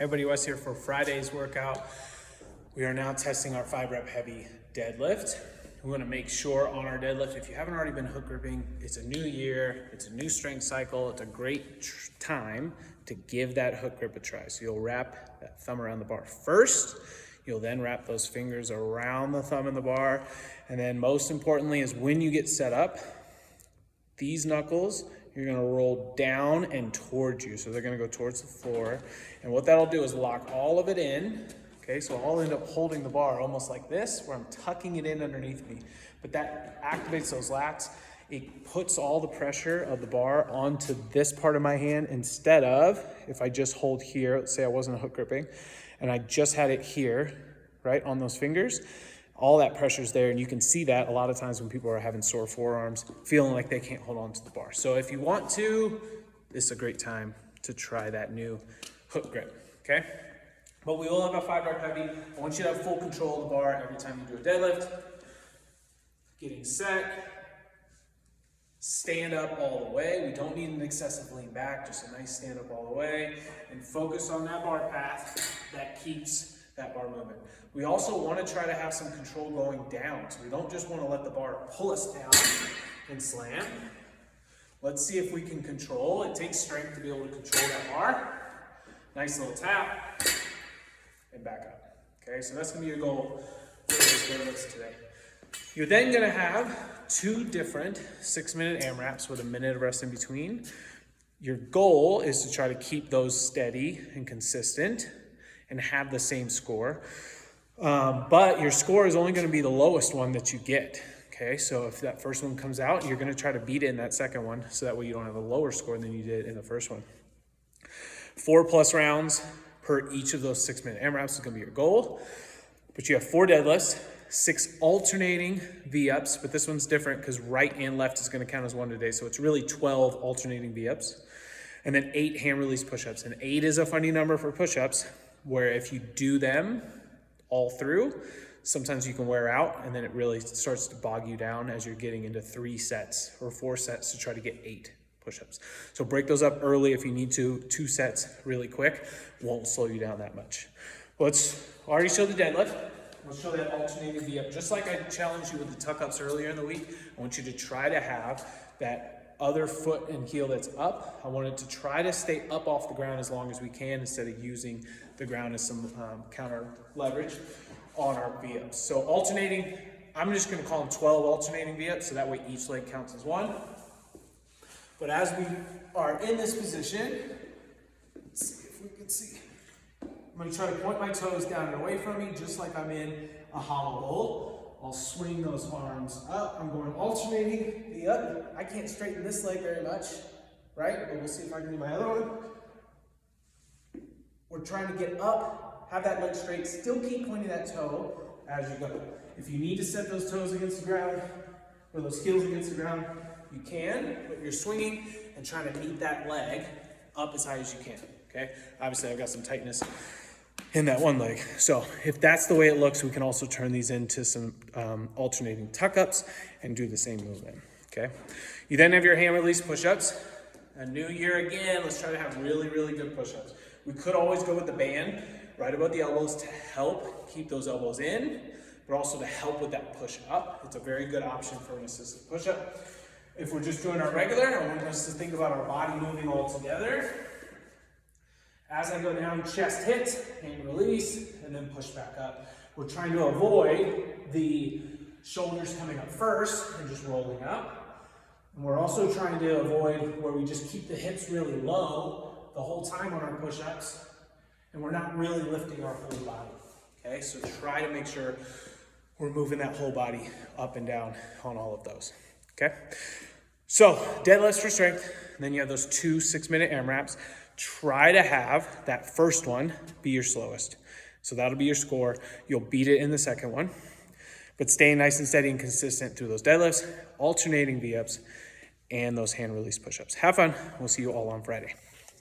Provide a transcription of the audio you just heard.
Everybody, Wes here for Friday's workout. We are now testing our 5-rep heavy deadlift. We want to make sure on our deadlift, if you haven't already been hook gripping, it's a new year, it's a new strength cycle, it's a great time to give that hook grip a try. So you'll wrap that thumb around the bar first, you'll then wrap those fingers around the thumb and the bar, and then most importantly is when you get set up, these knuckles, you're gonna roll down and towards you. So they're gonna go towards the floor. And what that'll do is lock all of it in. Okay, so I'll end up holding the bar almost like this, where I'm tucking it in underneath me. But that activates those lats. It puts all the pressure of the bar onto this part of my hand instead of, if I just hold here, let's say I wasn't hook gripping, and I just had it here, right, on those fingers, all that pressure's there, and you can see that a lot of times when people are having sore forearms, feeling like they can't hold on to the bar. So if you want to, this is a great time to try that new hook grip, okay? But we will have a 5-rep heavy. I want you to have full control of the bar every time you do a deadlift. Getting set. Stand up all the way. We don't need an excessive lean back, just a nice stand up all the way. And focus on that bar path that keeps that bar moving. We also want to try to have some control going down. So we don't just want to let the bar pull us down and slam. Let's see if we can control. It takes strength to be able to control that bar. Nice little tap. And back up. Okay, so that's going to be your goal for this deadlift today. You're then going to have 2 different 6-minute AMRAPs with a minute of rest in between. Your goal is to try to keep those steady and consistent and have the same score. But your score is only going to be the lowest one that you get. Okay, so if that first one comes out, you're going to try to beat it in that second one, so that way you don't have a lower score than you did in the first one. 4+ rounds per each of those 6-minute AMRAPs is going to be your goal. But you have 4 deadlifts, 6 alternating V-ups, but this one's different because right and left is going to count as one today. So it's really 12 alternating V-ups. And then 8 hand release push-ups. And 8 is a funny number for push-ups, where if you do them all through, sometimes you can wear out, and then it really starts to bog you down as you're getting into 3 sets or 4 sets to try to get 8 push-ups. So break those up early if you need to. 2 sets really quick won't slow you down that much. Let's already show the deadlift. Let's show that alternating V-up. Just like I challenged you with the tuck-ups earlier in the week, I want you to try to have that other foot and heel that's up. I want it to try to stay up off the ground as long as we can instead of using the ground as some counter leverage on our V-ups. So alternating, I'm just going to call them 12 alternating V-ups, so that way each leg counts as one. But as we are in this position, let's see if we can see. I'm going to try to point my toes down and away from me, just like I'm in a hollow bowl. I'll swing those arms up. I'm going alternating the up. I can't straighten this leg very much, right? But we'll see if I can do my other one. We're trying to get up, have that leg straight, still keep pointing that toe as you go. If you need to set those toes against the ground, or those heels against the ground, you can, but you're swinging and trying to meet that leg up as high as you can, okay? Obviously, I've got some tightness in that one leg. So if that's the way it looks, we can also turn these into some alternating tuck-ups and do the same movement, okay? You then have your hand release push-ups. A new year again, let's try to have really, really good push-ups. We could always go with the band right above the elbows to help keep those elbows in, but also to help with that push up. It's a very good option for an assisted push-up. If we're just doing our regular, I want us to think about our body moving all together. As I go down, chest hits, hand release, and then push back up. We're trying to avoid the shoulders coming up first and just rolling up. And we're also trying to avoid where we just keep the hips really low the whole time on our push-ups, and we're not really lifting our whole body. Okay, so try to make sure we're moving that whole body up and down on all of those. Okay, so deadlifts for strength, and then you have those 2 6-minute AMRAPs. Try to have that first one be your slowest. So that'll be your score. You'll beat it in the second one, but stay nice and steady and consistent through those deadlifts, alternating V-ups, and those hand release push-ups. Have fun. We'll see you all on Friday.